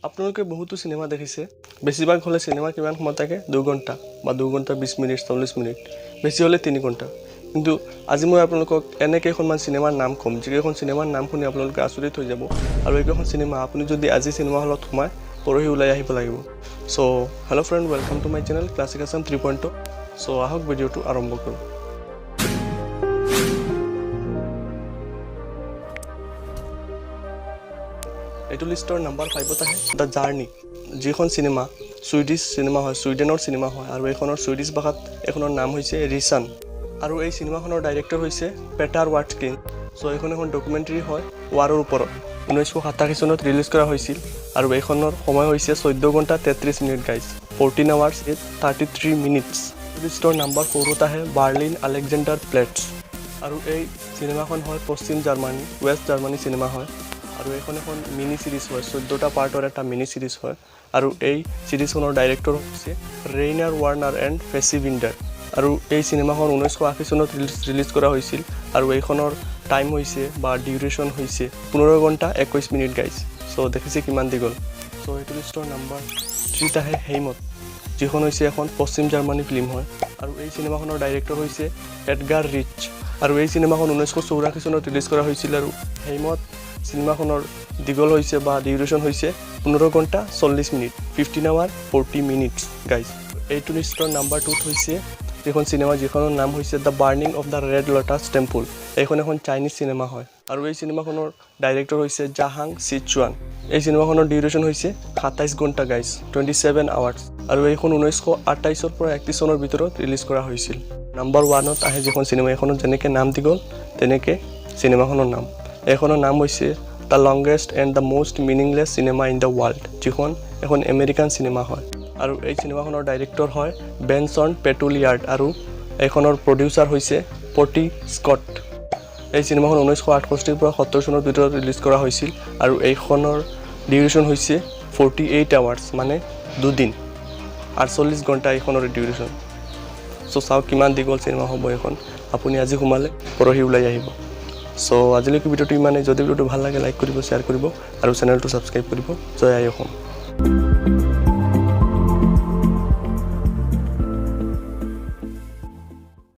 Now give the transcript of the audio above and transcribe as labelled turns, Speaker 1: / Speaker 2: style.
Speaker 1: আপোনালোকে বহুতো সিনেমা দেখিছে বেছিভাগ হলে সিনেমা কিমান সময় থাকে 2 ঘণ্টা বা 2 ঘণ্টা 20 মিনিট 40 মিনিট বেছি হলে 3 ঘণ্টা কিন্তু আজি মই আপোনালোকক এনেকেইখনমান সিনেমাৰ নাম কম যিকেইখন সিনেমাৰ নাম শুনি আপোনালোকে আচৰিত হৈ যাব আৰু এইকেইখন সিনেমা আপুনি যদি আজি সিনেমা হলত সোমায় পৰহি ওলাই আহিব লাগিব so hello' friend welcome to my channel classic Assam 3.0 so আহক ভিডিওটো আৰম্ভ কৰোঁ এইটো লিষ্টৰ নাম্বাৰ 5ত আহে দ্য জাৰ্নি যিখন সিনেমা সুইডিশ সিনেমা হয় সুইডেনৰ সিনেমা হয় আৰু এইখনৰ সুইডিশ ভাষাত এখনৰ নাম হৈছে ৰিচান আৰু এই সিনেমাখনৰ ডাইৰেক্টৰ হৈছে পেটাৰ ৱাটকিন সো এইখন এখন ডকুমেণ্টাৰী হয় ওয়াৰৰ ওপৰত 1987 চনত ৰিলিজ কৰা হৈছিল আৰু এইখনৰ সময় হৈছে 14 ঘণ্টা 33 মিনিট গাইজ 14 hours 33 minutes লিষ্টৰ নাম্বাৰ 4ত আহে বাৰ্লিন আলেকজেণ্ডাৰ প্লেটছ আৰু এই সিনেমাখন হয় পশ্চিম জাৰ্মানী ৱেষ্ট জাৰ্মানী সিনেমা হয় আৰু এইখন এখন মিনি সিৰিজ হয় 14টা পাৰ্টৰ এটা মিনি সিৰিজ হয় আৰু এই সিৰিজখনৰ ডাইৰেক্টৰ হৈছে ৰেইনাৰ ৱাৰ্নাৰ এণ্ড ফেচি উইণ্ডাৰ আৰু এই সিনেমাখন 1980 চনত ৰিলিজ কৰা হৈছিল আৰু এইখনৰ টাইম হৈছে বা ডিউৰেশ্যন হৈছে 15 ঘণ্টা 21 মিনিট গাইজ সো দেখিছে কিমান দীঘল সো এইটো লিষ্টৰ নাম্বাৰ 3ত আহে হেইমত যিখন হৈছে এখন পশ্চিম জাৰ্মানী ফিল্ম হয় আৰু এই সিনেমাখনৰ ডাইৰেক্টৰ হৈছে এডগাৰ ৰিচ আৰু এই সিনেমাখন 1984 চনত ৰিলিজ কৰা হৈছিল আৰু হেইমত সিনেমাখনৰ দীঘল হৈছে বা ডিউৰেশ্যন হৈছে 15 ঘণ্টা 40 মিনিট 15 hours 40 minutes গাইজ এইটো লিষ্টৰ নাম্বাৰ 2ত হৈছে এখন সিনেমা যিখনৰ নাম হৈছে the burning of the red lotus temple এইখন এখন চাইনিজ সিনেমা হয় আৰু এই সিনেমাখনৰ ডাইৰেক্টৰ হৈছে জাহাং চিচুৱান এই সিনেমাখনৰ ডিউৰেশ্যন হৈছে 27 ঘণ্টা গাইজ 27 hours আৰু এইখন 1928 পৰা 31 চনৰ ভিতৰত ৰিলিজ কৰা হৈছিল নাম্বাৰ 1ত আহে যিখন সিনেমা এখনৰ যেনেকৈ নাম দীঘল তেনেকৈ সিনেমাখনৰ নাম এইখনৰ নাম হৈছে the longest and the most meaningless cinema in the world যিখন এখন আমেৰিকান চিনেমা হয় আৰু এই সিনেমাখনৰ ডাইৰেক্টৰ হয় বেনছন পেটুলিয়াৰ্ড আৰু এইখনৰ প্ৰডিউচাৰ হৈছে পটি স্কট এই সিনেমাখন 1968 পৰা 70 চনৰ ভিতৰত ৰিলিজ কৰা হৈছিল আৰু এইখনৰ ডিউৰেশ্যন হৈছে 48 hours মানে 2 দিন 48 ঘণ্টা এইখনৰ ডিউৰেশ্যন সো চাওক কিমান দীঘল চিনেমা হ'ব এখন আপুনি আজি সোমালে পৰহি ওলাই আহিব সো আজিলৈকে ভিডিওটো ইমানেই যদি ভিডিওটো ভাল লাগে লাইক কৰিব শ্বেয়াৰ কৰিব আৰু চেনেলটো ছাবস্ক্ৰাইব কৰিব জয় আই অসম